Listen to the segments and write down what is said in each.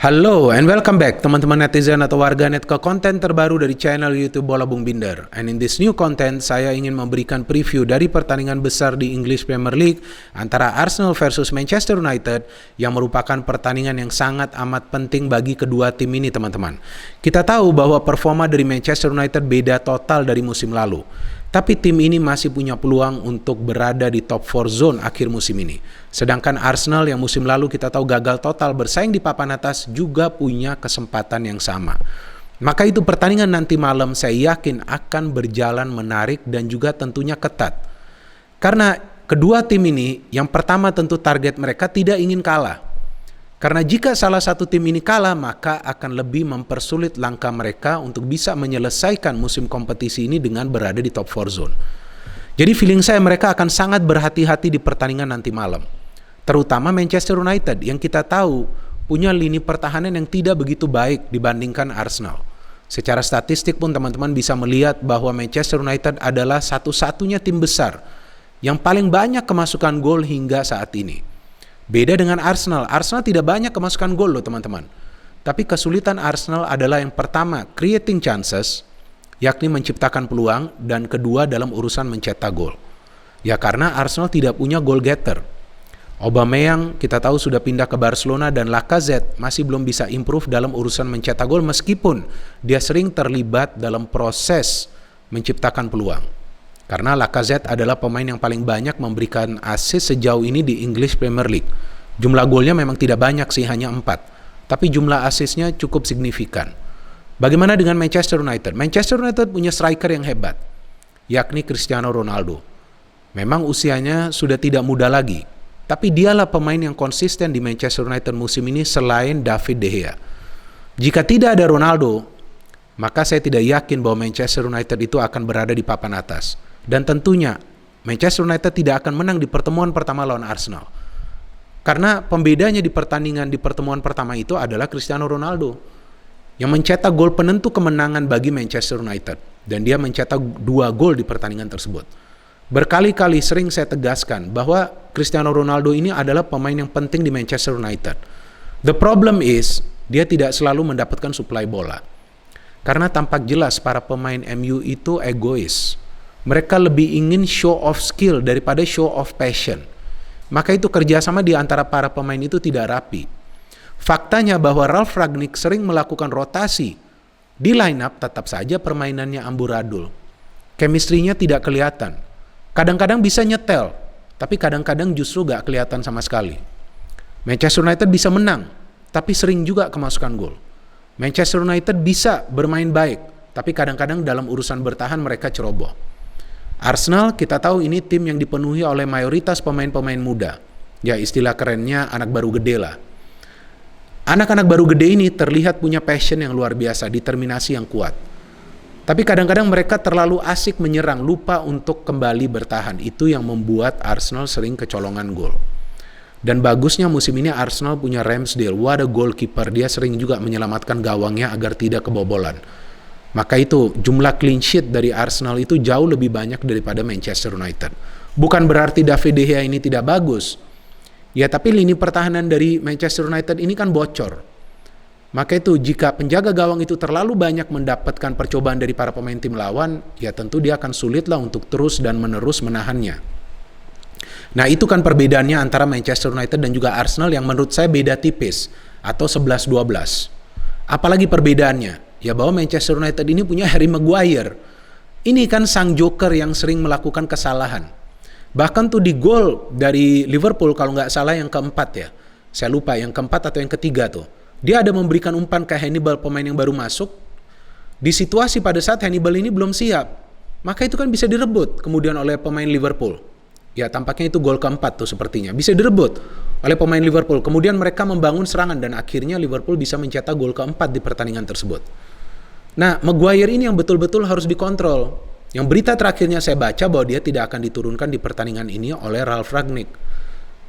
Halo and welcome back teman-teman netizen atau warganet ke konten terbaru dari channel YouTube Bola Bung Binder. And in this new content, saya ingin memberikan preview dari pertandingan besar di English Premier League antara Arsenal versus Manchester United yang merupakan pertandingan yang sangat amat penting bagi kedua tim ini, teman-teman. Kita tahu bahwa performa dari Manchester United beda total dari musim lalu. Tapi tim ini masih punya peluang untuk berada di top 4 zone akhir musim ini. Sedangkan Arsenal yang musim lalu kita tahu gagal total bersaing di papan atas juga punya kesempatan yang sama. Maka itu pertandingan nanti malam saya yakin akan berjalan menarik dan juga tentunya ketat. Karena kedua tim ini yang pertama tentu target mereka tidak ingin kalah. Karena jika salah satu tim ini kalah, maka akan lebih mempersulit langkah mereka untuk bisa menyelesaikan musim kompetisi ini dengan berada di top 4 zone. Jadi feeling saya mereka akan sangat berhati-hati di pertandingan nanti malam. Terutama Manchester United yang kita tahu punya lini pertahanan yang tidak begitu baik dibandingkan Arsenal. Secara statistik pun teman-teman bisa melihat bahwa Manchester United adalah satu-satunya tim besar yang paling banyak kemasukan gol hingga saat ini. Beda dengan Arsenal tidak banyak kemasukan gol loh teman-teman. Tapi kesulitan Arsenal adalah yang pertama, creating chances, yakni menciptakan peluang, dan kedua dalam urusan mencetak gol. Ya karena Arsenal tidak punya goal getter. Aubameyang kita tahu sudah pindah ke Barcelona dan Lacazette masih belum bisa improve dalam urusan mencetak gol meskipun dia sering terlibat dalam proses menciptakan peluang. Karena Lacazette adalah pemain yang paling banyak memberikan assist sejauh ini di English Premier League. Jumlah golnya memang tidak banyak sih, hanya 4. Tapi jumlah assistnya cukup signifikan. Bagaimana dengan Manchester United? Manchester United punya striker yang hebat, yakni Cristiano Ronaldo. Memang usianya sudah tidak muda lagi, tapi dialah pemain yang konsisten di Manchester United musim ini selain David De Gea. Jika tidak ada Ronaldo, maka saya tidak yakin bahwa Manchester United itu akan berada di papan atas. Dan tentunya Manchester United tidak akan menang di pertemuan pertama lawan Arsenal. Karena pembedanya di pertemuan pertama itu adalah Cristiano Ronaldo yang mencetak gol penentu kemenangan bagi Manchester United. Dan dia mencetak 2 gol di pertandingan tersebut. Berkali-kali sering saya tegaskan bahwa Cristiano Ronaldo ini adalah pemain yang penting di Manchester United. The problem is, dia tidak selalu mendapatkan suplai bola. Karena tampak jelas para pemain MU itu egois. Mereka lebih ingin show off skill daripada show off passion. Maka itu kerjasama di antara para pemain itu tidak rapi. Faktanya bahwa Ralf Rangnick sering melakukan rotasi di line up, tetap saja permainannya amburadul. Chemistry-nya tidak kelihatan. Kadang-kadang bisa nyetel, tapi kadang-kadang justru gak kelihatan sama sekali. Manchester United bisa menang, tapi sering juga kemasukan gol. Manchester United bisa bermain baik, tapi kadang-kadang dalam urusan bertahan mereka ceroboh. Arsenal kita tahu ini tim yang dipenuhi oleh mayoritas pemain-pemain muda. Ya istilah kerennya anak baru gede lah. Anak-anak baru gede ini terlihat punya passion yang luar biasa, determinasi yang kuat. Tapi kadang-kadang mereka terlalu asik menyerang, lupa untuk kembali bertahan. Itu yang membuat Arsenal sering kecolongan gol. Dan bagusnya musim ini Arsenal punya Ramsdale. What a goalkeeper, dia sering juga menyelamatkan gawangnya agar tidak kebobolan. Maka itu jumlah clean sheet dari Arsenal itu jauh lebih banyak daripada Manchester United. Bukan berarti David De Gea ini tidak bagus. Ya tapi lini pertahanan dari Manchester United ini kan bocor. Maka itu jika penjaga gawang itu terlalu banyak mendapatkan percobaan dari para pemain tim lawan, ya tentu dia akan sulit lah untuk terus dan menerus menahannya. Nah itu kan perbedaannya antara Manchester United dan juga Arsenal yang menurut saya beda tipis atau 11-12. Apalagi perbedaannya? Ya bahwa Manchester United ini punya Harry Maguire. Ini kan sang joker yang sering melakukan kesalahan. Bahkan tuh di gol dari Liverpool kalau nggak salah yang keempat ya. Saya lupa yang keempat atau yang ketiga tuh. Dia ada memberikan umpan ke Hannibal, pemain yang baru masuk. Di situasi pada saat Hannibal ini belum siap. Maka itu kan bisa direbut kemudian oleh pemain Liverpool. Ya tampaknya itu gol keempat tuh sepertinya. Bisa direbut oleh pemain Liverpool. Kemudian mereka membangun serangan dan akhirnya Liverpool bisa mencetak gol keempat di pertandingan tersebut. Nah, Maguire ini yang betul-betul harus dikontrol. Yang berita terakhirnya saya baca bahwa dia tidak akan diturunkan di pertandingan ini oleh Ralf Rangnick.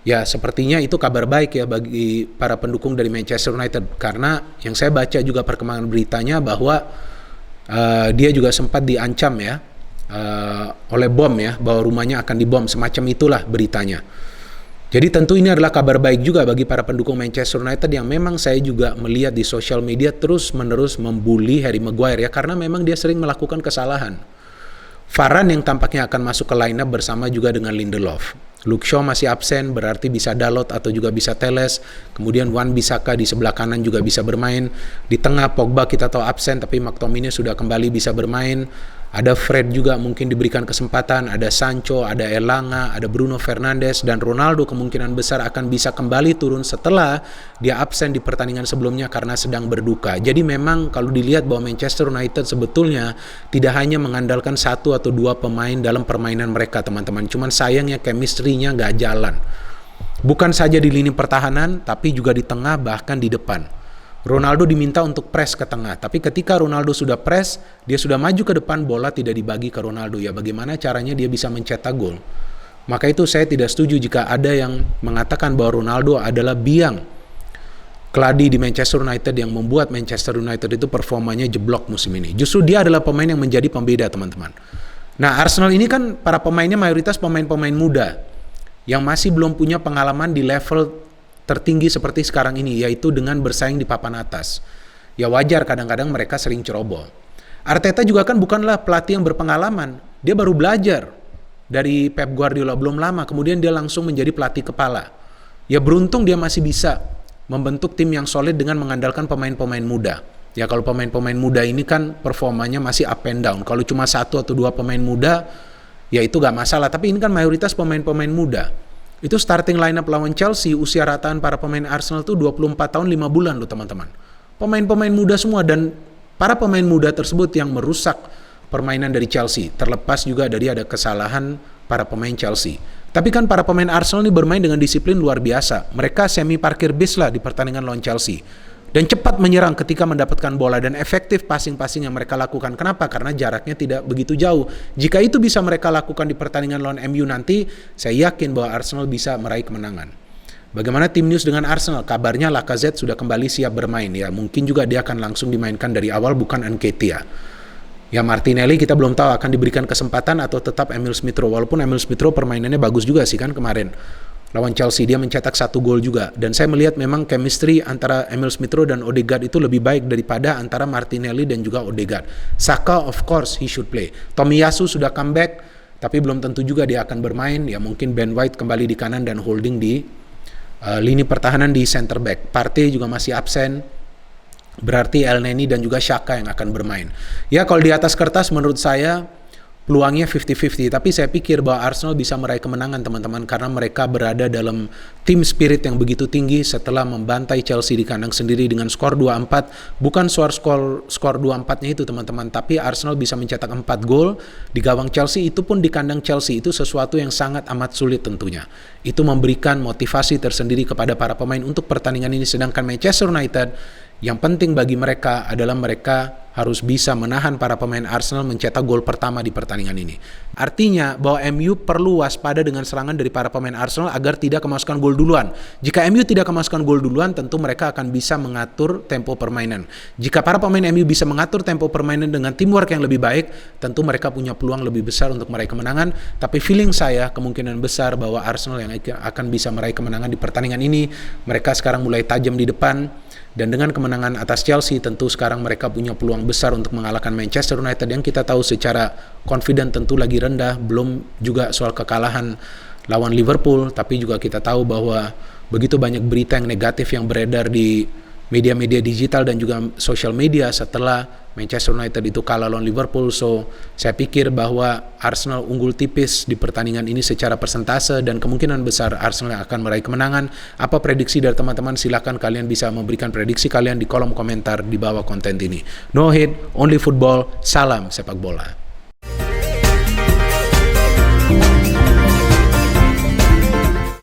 Ya, sepertinya itu kabar baik ya bagi para pendukung dari Manchester United. Karena yang saya baca juga perkembangan beritanya bahwa dia juga sempat diancam ya oleh bom ya, bahwa rumahnya akan dibom. Semacam itulah beritanya. Jadi tentu ini adalah kabar baik juga bagi para pendukung Manchester United yang memang saya juga melihat di sosial media terus-menerus membuli Harry Maguire ya, karena memang dia sering melakukan kesalahan. Varane yang tampaknya akan masuk ke lineup bersama juga dengan Lindelof. Luke Shaw masih absen, berarti bisa Dalot atau juga bisa Telles. Kemudian Wan-Bissaka di sebelah kanan juga bisa bermain. Di tengah Pogba kita tahu absen, tapi McTominay sudah kembali bisa bermain. Ada Fred juga mungkin diberikan kesempatan, ada Sancho, ada Elanga, ada Bruno Fernandes, dan Ronaldo kemungkinan besar akan bisa kembali turun setelah dia absen di pertandingan sebelumnya karena sedang berduka. Jadi memang kalau dilihat bahwa Manchester United sebetulnya tidak hanya mengandalkan satu atau dua pemain dalam permainan mereka, teman-teman. Cuman sayangnya chemistry-nya nggak jalan. Bukan saja di lini pertahanan, tapi juga di tengah bahkan di depan. Ronaldo diminta untuk press ke tengah, tapi ketika Ronaldo sudah press, dia sudah maju ke depan, bola tidak dibagi ke Ronaldo. Ya bagaimana caranya dia bisa mencetak gol? Maka itu saya tidak setuju jika ada yang mengatakan bahwa Ronaldo adalah biang keladi di Manchester United yang membuat Manchester United itu performanya jeblok musim ini. Justru dia adalah pemain yang menjadi pembeda, teman-teman. Nah, Arsenal ini kan para pemainnya mayoritas pemain-pemain muda yang masih belum punya pengalaman di level tertinggi seperti sekarang ini, yaitu dengan bersaing di papan atas. Ya wajar kadang-kadang mereka sering ceroboh. Arteta juga kan bukanlah pelatih yang berpengalaman. Dia baru belajar dari Pep Guardiola belum lama, kemudian dia langsung menjadi pelatih kepala. Ya beruntung dia masih bisa membentuk tim yang solid dengan mengandalkan pemain-pemain muda. Ya kalau pemain-pemain muda ini kan performanya masih up and down. Kalau cuma satu atau dua pemain muda, ya itu gak masalah. Tapi ini kan mayoritas pemain-pemain muda. Itu starting lineup lawan Chelsea, usia rataan para pemain Arsenal tuh 24 tahun 5 bulan loh teman-teman. Pemain-pemain muda semua, dan para pemain muda tersebut yang merusak permainan dari Chelsea. Terlepas juga dari ada kesalahan para pemain Chelsea. Tapi kan para pemain Arsenal ini bermain dengan disiplin luar biasa. Mereka semi parkir bis lah di pertandingan lawan Chelsea. Dan cepat menyerang ketika mendapatkan bola, dan efektif passing-passing yang mereka lakukan. Kenapa? Karena jaraknya tidak begitu jauh. Jika itu bisa mereka lakukan di pertandingan lawan MU nanti, saya yakin bahwa Arsenal bisa meraih kemenangan. Bagaimana tim news dengan Arsenal? Kabarnya Lacazette sudah kembali siap bermain. Ya, mungkin juga dia akan langsung dimainkan dari awal, bukan Nketiah. Ya, Martinelli kita belum tahu akan diberikan kesempatan atau tetap Emil Smith Rowe. Walaupun Emil Smith Rowe permainannya bagus juga sih kan kemarin. Lawan Chelsea dia mencetak 1 gol juga, dan saya melihat memang chemistry antara Emil Smith Rowe dan Odegaard itu lebih baik daripada antara Martinelli dan juga Odegaard. Saka of course he should play. Tomiyasu sudah comeback, tapi belum tentu juga dia akan bermain. Ya mungkin Ben White kembali di kanan dan Holding di lini pertahanan di center back. Partey juga masih absen. Berarti Elneny dan juga Xhaka yang akan bermain. Ya kalau di atas kertas menurut saya peluangnya 50-50, tapi saya pikir bahwa Arsenal bisa meraih kemenangan teman-teman, karena mereka berada dalam team spirit yang begitu tinggi setelah membantai Chelsea di kandang sendiri dengan skor 2-4. Bukan skor 2-4-nya itu teman-teman, tapi Arsenal bisa mencetak 4 gol di gawang Chelsea, itu pun di kandang Chelsea. Itu sesuatu yang sangat amat sulit tentunya. Itu memberikan motivasi tersendiri kepada para pemain untuk pertandingan ini, sedangkan Manchester United yang penting bagi mereka adalah mereka harus bisa menahan para pemain Arsenal mencetak gol pertama di pertandingan ini. Artinya bahwa MU perlu waspada dengan serangan dari para pemain Arsenal agar tidak kemasukan gol duluan. Jika MU tidak kemasukan gol duluan, tentu mereka akan bisa mengatur tempo permainan. Jika para pemain MU bisa mengatur tempo permainan dengan teamwork yang lebih baik, tentu mereka punya peluang lebih besar untuk meraih kemenangan. Tapi feeling saya kemungkinan besar bahwa Arsenal yang akan bisa meraih kemenangan di pertandingan ini. Mereka sekarang mulai tajam di depan. Dan dengan kemenangan atas Chelsea, tentu sekarang mereka punya peluang besar untuk mengalahkan Manchester United yang kita tahu secara confident tentu lagi rendah. Belum juga soal kekalahan lawan Liverpool, tapi juga kita tahu bahwa begitu banyak berita yang negatif yang beredar di media-media digital dan juga social media setelah Manchester United itu kalah lawan Liverpool. So saya pikir bahwa Arsenal unggul tipis di pertandingan ini secara persentase, dan kemungkinan besar Arsenal akan meraih kemenangan. Apa prediksi dari teman-teman? Silahkan kalian bisa memberikan prediksi kalian di kolom komentar di bawah konten ini. No hate, only football. Salam sepak bola.